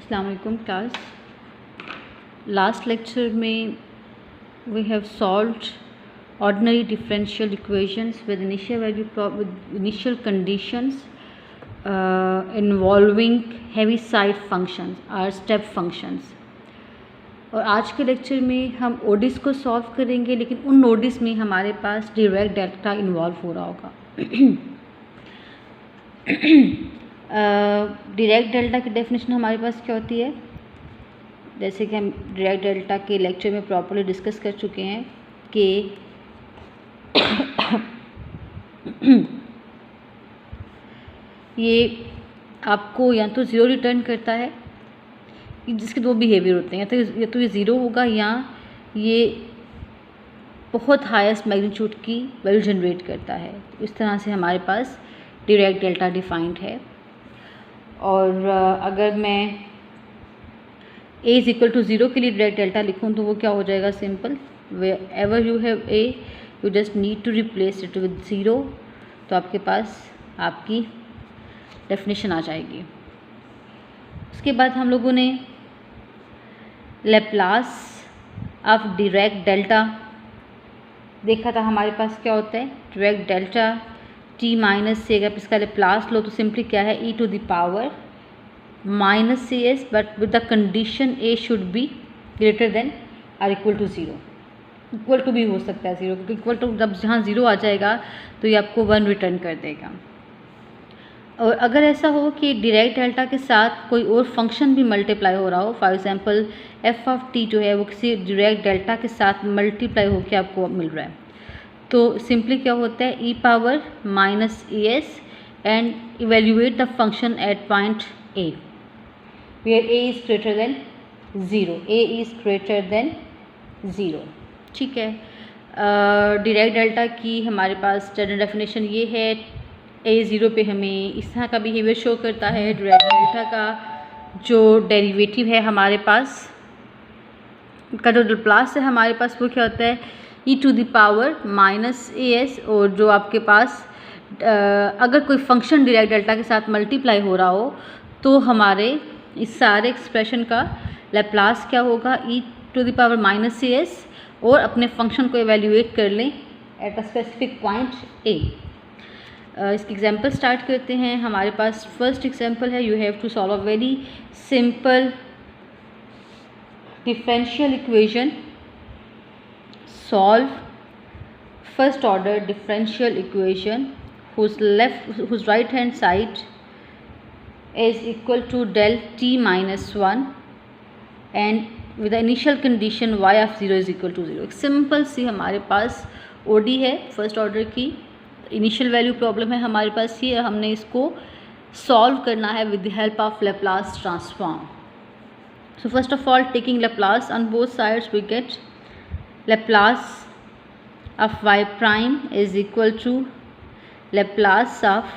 अस्सलाम वालेकुम class. Last lecture में we have solved ordinary differential equations with initial conditions involving heaviside functions or step functions। और आज के लेक्चर में हम ओडिस को सॉल्व करेंगे, लेकिन उन ओडिस में हमारे पास डायरेक्ट डेल्टा इन्वॉल्व हो रहा होगा। डायरेक्ट डेल्टा की डेफिनेशन हमारे पास क्या होती है, जैसे कि हम डायरेक्ट डेल्टा के लेक्चर में प्रॉपर्ली डिस्कस कर चुके हैं कि ये आपको या तो ज़ीरो रिटर्न करता है, जिसके दो बिहेवियर होते हैं, या तो ये ज़ीरो होगा या ये बहुत हाईएस्ट मैग्नीट्यूड की वैल्यू जनरेट करता है। इस तरह से हमारे पास डायरेक्ट डेल्टा डिफाइंड है। और अगर मैं a is equal to zero के लिए डायरेक्ट डेल्टा लिखूँ तो वो क्या हो जाएगा, simple, wherever you have a you just need to replace it with zero, तो आपके पास आपकी डेफिनेशन आ जाएगी। उसके बाद हम लोगों ने लैप्लास ऑफ डायरेक्ट डेल्टा देखा था। हमारे पास क्या होता है, डायरेक्ट डेल्टा t माइनस से, अगर इसका लैप्लास लो तो सिंपली क्या है, e to the power minus c s, but with the condition a should be greater than or equal to zero. Equal to भी हो सकता है ज़ीरो, क्योंकि इक्वल टू जब जहाँ ज़ीरो आ जाएगा तो ये आपको वन रिटर्न कर देगा। और अगर ऐसा हो कि डायरेक्ट डेल्टा के साथ कोई और फंक्शन भी मल्टीप्लाई हो रहा हो, for example F of T जो है वो किसी डायरेक्ट डेल्टा के साथ मल्टीप्लाई होकर आपको मिल रहा है, तो सिंपली क्या होता है, e power minus a s and evaluate the function at point a where a is greater than 0, a is greater than 0। ठीक है, डायरेक्ट डेल्टा की हमारे पास जनरल डेफिनेशन ये है, a ज़ीरो पे हमें इस तरह का बिहेवियर शो करता है। डायरेक्ट डेल्टा का जो डेरिवेटिव है हमारे पास, का जो प्लस है हमारे पास, वो क्या होता है, e to the power minus a s. और जो आपके पास अगर कोई फंक्शन डायरेक्ट डेल्टा के साथ मल्टीप्लाई हो रहा हो तो हमारे इस सारे एक्सप्रेशन का लैप्लास क्या होगा, e to the power minus a s, और अपने फंक्शन को एवेल्यूएट कर लें at a specific point a. इसकी एग्जांपल स्टार्ट करते हैं। हमारे पास फर्स्ट एग्जांपल है, you have to solve a very simple differential equation. Solve first order differential equation whose right hand side is equal to del t minus 1 and with the initial condition y of 0 is equal to 0। एक simple सी हमारे पास ODE है first order की, initial value problem है हमारे पास ये, हमने इसको सॉल्व करना है with the help of Laplace transform. So first of all, taking Laplace on both sides we get Laplace of y prime is equal to Laplace of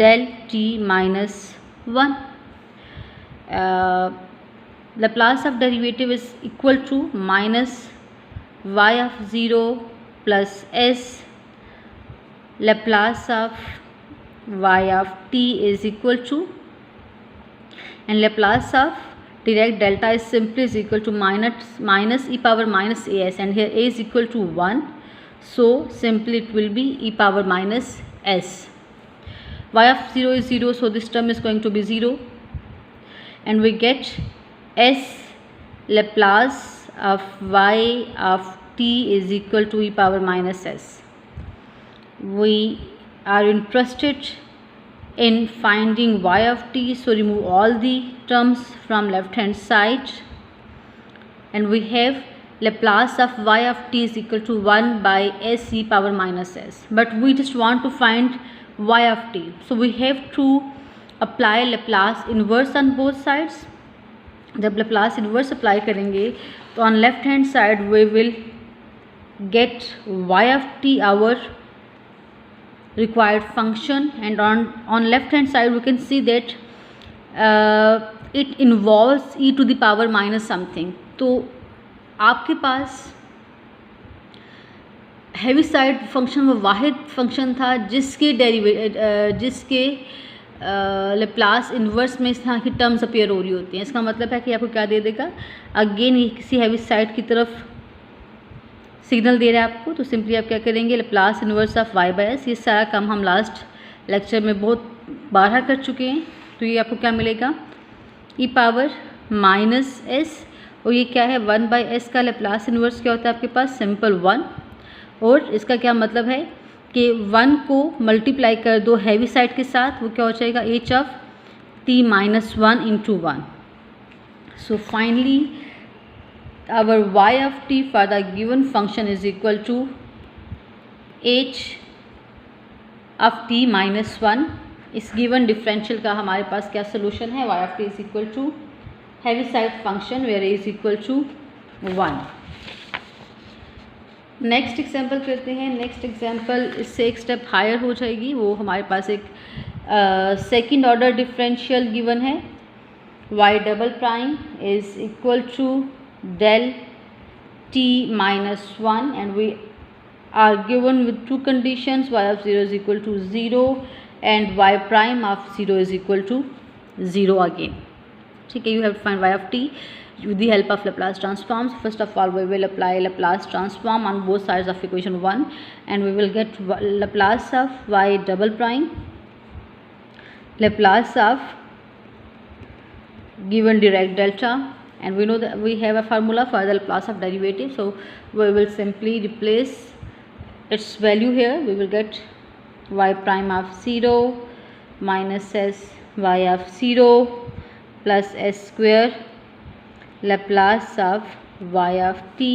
del t minus 1। Laplace of derivative is equal to minus y of 0 plus s। Laplace of y of t is equal to, and Laplace of direct delta is simply is equal to minus e power minus as, and here a is equal to 1, so simply it will be e power minus s। y of 0 is 0, so this term is going to be 0, and we get s Laplace of y of t is equal to e power minus s। We are interested in finding y of t, so remove all the terms from left hand side, and we have Laplace of y of t is equal to 1 by s e power minus s, but we just want to find y of t, so we have to apply Laplace inverse on both sides। जब Laplace inverse apply करेंगे तो on left hand side we will get y of t our required function, and on left hand side we can see that it involves e to the power minus something। तो आपके पास heavy side function वो वाहिद function था जिसके Laplace inverse में इस तरह की terms appear हो रही होती हैं। इसका मतलब है कि आपको क्या दे देगा, अगेन ये किसी हैवी साइड की तरफ सिग्नल दे रहा है आपको, तो सिंपली आप क्या करेंगे, Laplace inverse of y by s. ये सारा काम हम लास्ट लेक्चर में बहुत बारहा कर चुके हैं। तो ये आपको क्या मिलेगा, ई पावर माइनस एस, और ये क्या है 1 बाई एस का लेप्लास इन्वर्स क्या होता है आपके पास, सिंपल 1। और इसका क्या मतलब है कि 1 को मल्टीप्लाई कर दो हैवी साइड के साथ, वो क्या हो जाएगा, H of T minus 1 into 1। So finally our y of t for the given function is equal to h of t minus 1। इस गिवन डिफरेंशियल का हमारे पास क्या सोल्यूशन है, y of t is equal to Heaviside function where a is equal to 1। Next example करते हैं। Next example इससे एक step higher हो जाएगी। वो हमारे पास एक सेकेंड ऑर्डर डिफरेंशियल गिवन है, y double prime is equal to del t minus 1 and we are given with two conditions, y of 0 is equal to 0 and y prime of 0 is equal to 0 again। ठीक है, you have to find y of t with the help of Laplace transforms। First of all we will apply Laplace transform on both sides of equation 1 and we will get Laplace of y double prime, Laplace of given Dirac delta, and we know that we have a formula for the Laplace of derivative, so we will simply replace its value here। We will get y prime of 0 minus s y of 0 plus s square Laplace of y of t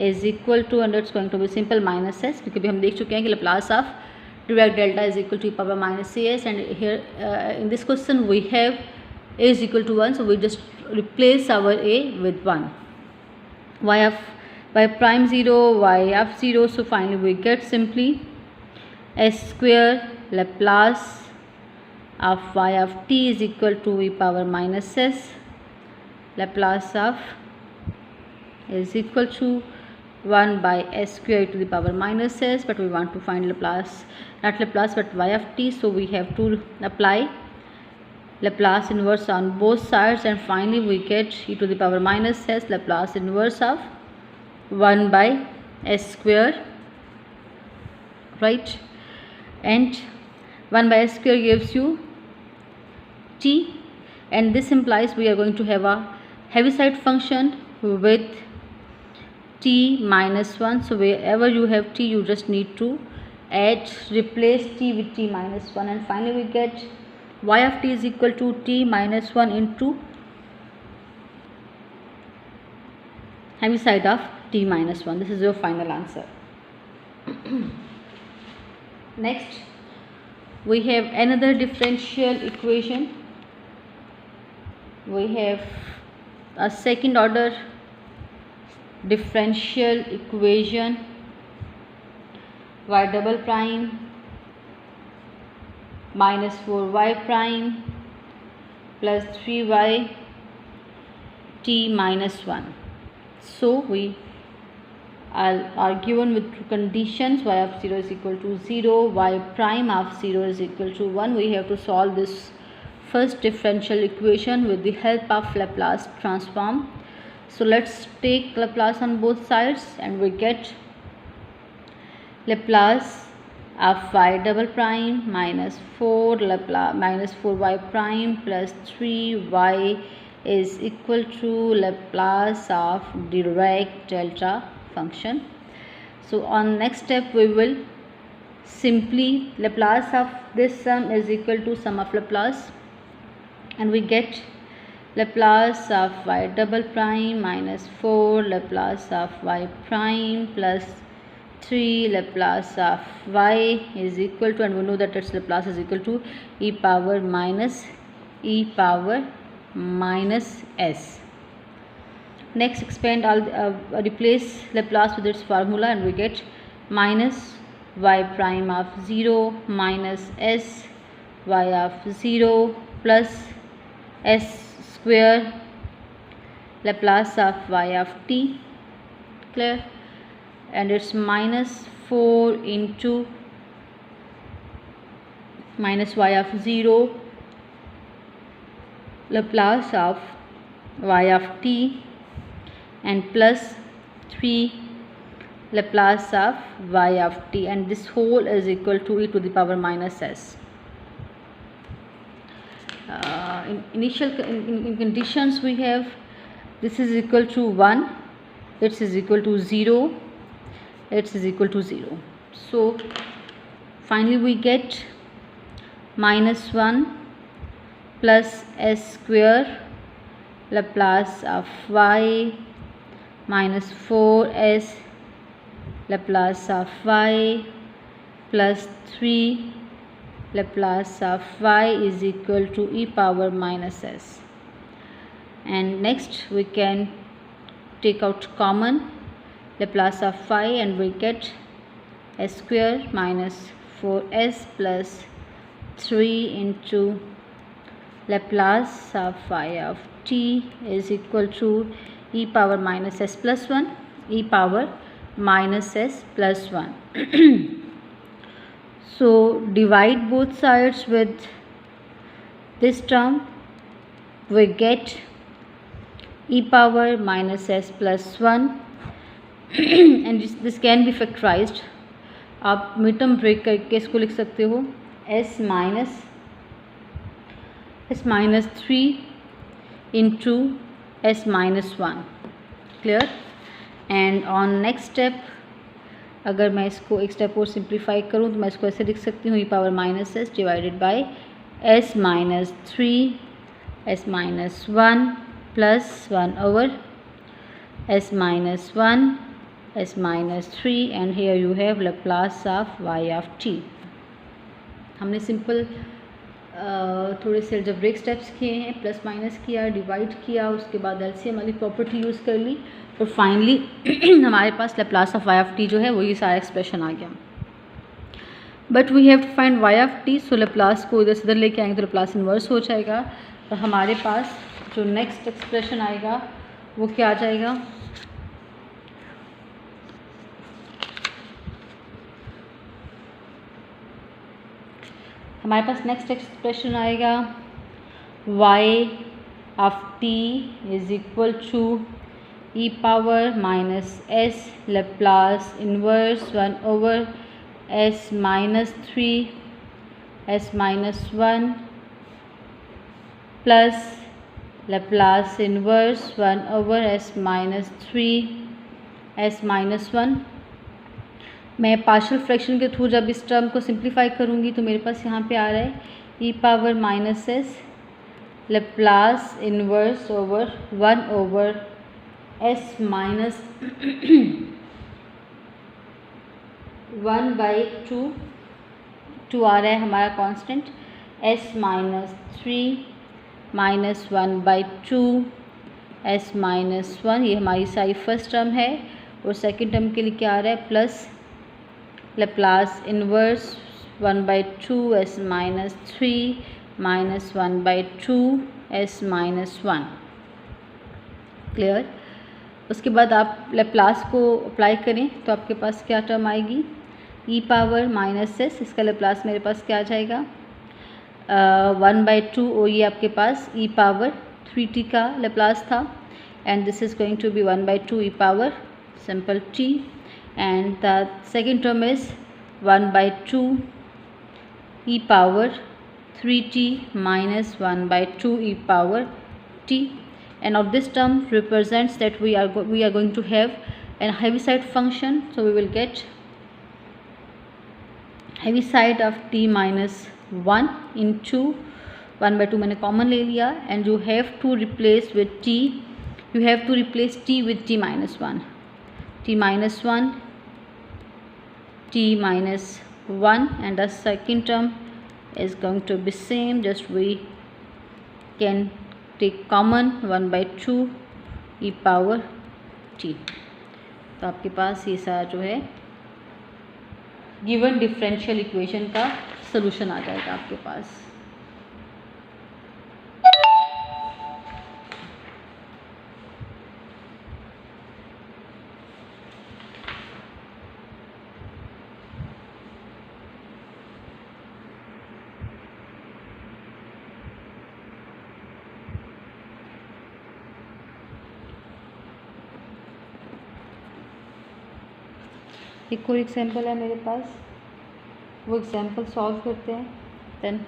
is equal to, and it's going to be simple minus s, क्योंकि हम देख चुके हैं कि Laplace of Dirac delta is equal to e power minus cs, and here in this question we have a is equal to 1, so we just replace our a with 1, y prime 0, y of 0, so finally we get simply s square Laplace of y of t is equal to e power minus s, Laplace of is equal to 1 by s square to the power minus s, but we want to find Laplace, not Laplace but y of t, so we have to apply Laplace inverse on both sides, and finally we get e to the power minus s Laplace inverse of 1 by s square, right? And 1 by s square gives you t, and this implies we are going to have a heaviside function with t minus 1. So wherever you have t, you just need to replace t with t minus 1, and finally we get y of t is equal to t minus 1 into heavy side of t minus 1. This is your final answer. Next we have another differential equation. We have a second order differential equation, y double prime minus 4y prime plus 3y t minus 1. So we are given with two conditions, y of 0 is equal to 0, y prime of 0 is equal to 1. We have to solve this first differential equation with the help of Laplace transform. So let's take Laplace on both sides, and we get Laplace of y double prime minus 4y prime plus 3y is equal to Laplace of Dirac delta function. So on next step we will simply Laplace of this sum is equal to sum of Laplace, and we get Laplace of y double prime minus 4 Laplace of y prime plus 3 Laplace of y is equal to, and we know that its Laplace is equal to e power minus s. Next expand all replace Laplace with its formula, and we get minus y prime of 0 minus s y of 0 plus s square Laplace of y of t, clear, and it's minus 4 into minus y of 0 Laplace of y of t and plus 3 Laplace of y of t, and this whole is equal to e to the power minus s. In conditions we have this is equal to 1, it is equal to 0, it is equal to 0. So finally we get minus 1 plus s square Laplace of y minus 4s Laplace of y plus 3 Laplace of y is equal to e power minus s. And next we can take out common Laplace of y and we get s square minus 4s plus 3 into Laplace of y of t is equal to e power minus s plus 1, e power minus s plus 1. So divide both sides with this term, we get e power minus s plus 1 and this can be factorized. आप mid term break करके इसको लिख सकते हो s minus 3 into s minus 1. Clear? And on next step अगर मैं इसको एक स्टेप और सिंप्लीफाई करूँ तो मैं इसको ऐसे लिख सकती हूँ e power minus S divided by s minus 3 s minus 1 plus 1 over s minus 1 s minus 3 and here you have Laplace of y of t. हमने सिंपल थोड़े से अलजेब्रिक स्टेप्स किए हैं, प्लस माइनस किया, डिवाइड किया, उसके बाद LCM वाली प्रॉपर्टी यूज़ कर ली और फाइनली हमारे पास Laplace of y of t जो है वही सारा एक्सप्रेशन आ गया. But we have to find y of t, so Laplace को इधर से इधर लेके आएंगे तो Laplace इन्वर्स हो जाएगा और हमारे पास जो नेक्स्ट एक्सप्रेशन आएगा वो क्या आ जाएगा, हमारे पास नेक्स्ट एक्सप्रेशन आएगा y of t is equal to e power minus s Laplace inverse 1 over s minus 3 s minus 1 plus Laplace inverse 1 over s minus 3 s minus 1. मैं पार्शियल फ्रैक्शन के थ्रू जब इस टर्म को simplify करूँगी तो मेरे पास यहाँ पे आ रहा है e power minus S Laplace inverse over 1 over s minus 1/2 आ रहा है हमारा constant, s minus 3 minus 1/2 s minus 1, ये हमारी सारी फर्स्ट टर्म है. और सेकंड टर्म के लिए क्या आ रहा है, plus Laplace inverse 1/2 s minus 3 minus 1/2 s minus 1. Clear? उसके बाद आप Laplace को अप्लाई करें तो आपके पास क्या टर्म आएगी, e पावर माइनस एस, इसका Laplace मेरे पास क्या आ जाएगा 1/2 और ये आपके पास e पावर 3t का Laplace था and this is going to be 1/2 e पावर simple t and the second term is 1/2 e power 3t minus 1/2 e power t, and of this term represents that we are going to have a Heaviside function, so we will get Heaviside of t minus 1 into 1/2 मैंने common ले लिया and you have to replace with t, you have to replace t with t minus 1, t minus 1 t minus 1 and the second term is going to be same, just we can take common 1/2 e power t. तो आपके पास ये सारा जो है given differential equation का solution आ जाएगा आपके पास. एक और एग्जांपल है मेरे पास, वो एग्जांपल सॉल्व करते हैं, देन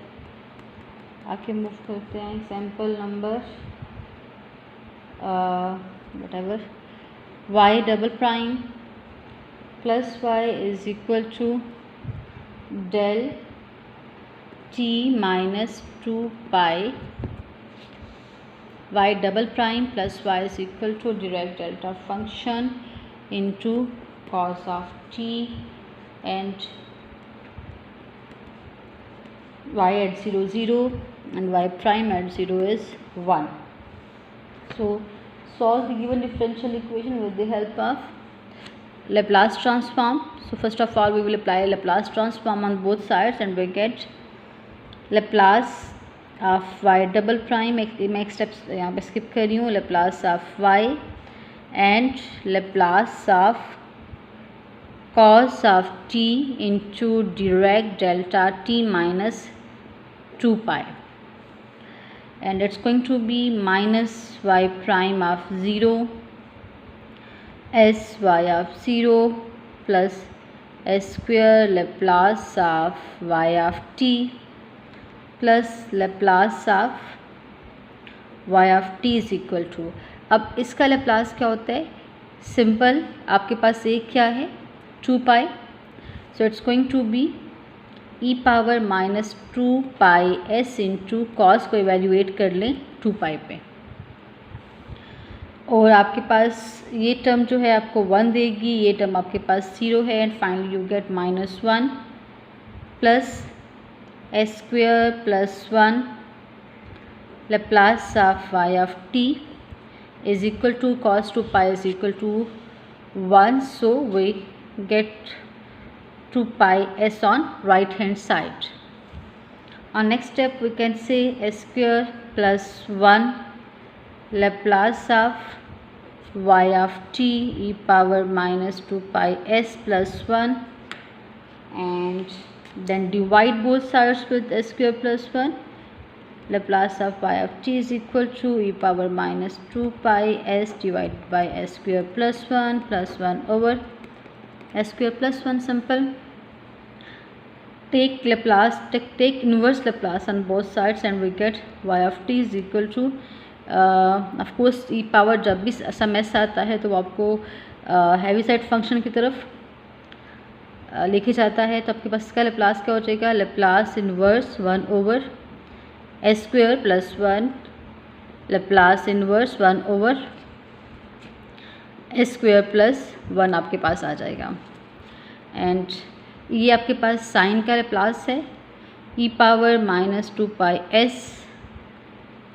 आके मूव करते हैं example number whatever y double prime plus y is equal to del t minus 2 pi y double prime plus y is equal to Dirac delta function into cos of t and y at 0 0 and y prime at 0 is 1. So solve the given differential equation with the help of Laplace transform. So first of all we will apply Laplace transform on both sides and we get Laplace of y double prime, मैं एक steps यहाँ पे skip कर रही हूँ, Laplace of y and Laplace of cos of t into Dirac delta t minus 2 pi, and it's going to be minus y prime of 0 s y of 0 plus s square Laplace of y of t plus Laplace of y of t is equal to, अब इसका Laplace क्या होता है, simple, आपके पास एक क्या है 2 pi, so it's going to be e power minus 2 pi s into cos को इवेल्यूएट कर लें 2 पाई पे, और आपके पास ये टर्म जो है आपको 1 देगी, ये टर्म आपके पास 0 है, and finally you get -1 plus s square plus 1 Laplace of y of t is equal to cos 2 pi is equal to 1, so we get 2 pi s on right hand side. On next step we can say s square plus 1 Laplace of y of t e power minus 2 pi s plus 1, and then divide both sides with s square plus 1. Laplace of y of t is equal to e power minus 2 pi s divided by s square plus 1 over s square plus 1. Simple. Take Laplace, take inverse Laplace on both sides and we get y of t is equal to of course e power जब भी सम s आता है तो वो आपको heavy side function की तरफ लेके जाता है, तो आपके पास इसका Laplace क्या हो जाएगा, Laplace inverse 1 over s square plus 1 Laplace inverse 1 over s square plus 1 आपके पास आ जाएगा, एंड ये आपके पास साइन का Laplace है e power minus 2 pi s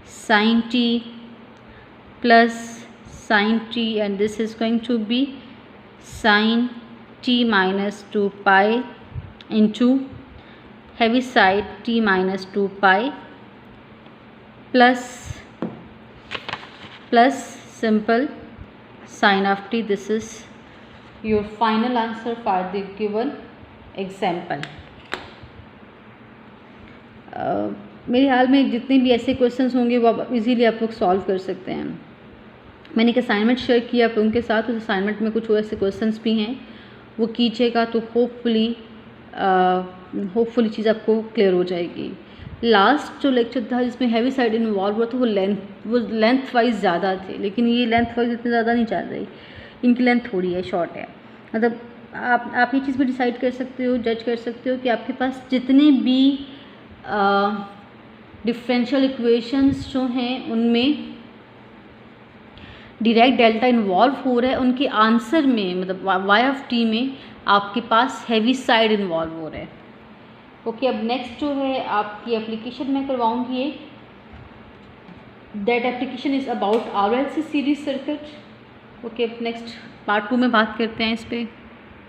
sine t plus sine t, and this is going to be sine t minus 2 pi into Heaviside t minus 2 pi plus simple sin of t. This is your final answer for the given example. मेरे ख्याल में जितने भी ऐसे questions होंगे वो आप easily आप लोग सॉल्व कर सकते हैं. मैंने एक असाइनमेंट शेयर किया आप उनके साथ, उस असाइनमेंट में कुछ और ऐसे क्वेश्चंस भी हैं, वो कीजिएगा तो होपफुली चीज़ आपको क्लियर हो जाएगी. लास्ट जो लेक्चर था जिसमें हैवी साइड इन्वॉल्व हुआ था वो लेंथ वाइज ज़्यादा थे, लेकिन ये लेंथ वाइज इतनी ज़्यादा नहीं चल रही, इनकी लेंथ थोड़ी है, शॉर्ट है. मतलब आप ये चीज़ भी डिसाइड कर सकते हो, जज कर सकते हो कि आपके पास जितने भी डिफरेंशियल इक्वेशंस जो हैं उनमें डायरेक्ट डेल्टा इन्वॉल्व हो रहा है, उनके आंसर में मतलब वाई ऑफ टी में आपके पास हैवी साइड इन्वॉल्व हो रहा है. ओके, अब नेक्स्ट जो है आपकी एप्लीकेशन में करवाऊंगी एक, that application is about RLC series circuit. Okay, next part 2 में बात करते हैं इस पर.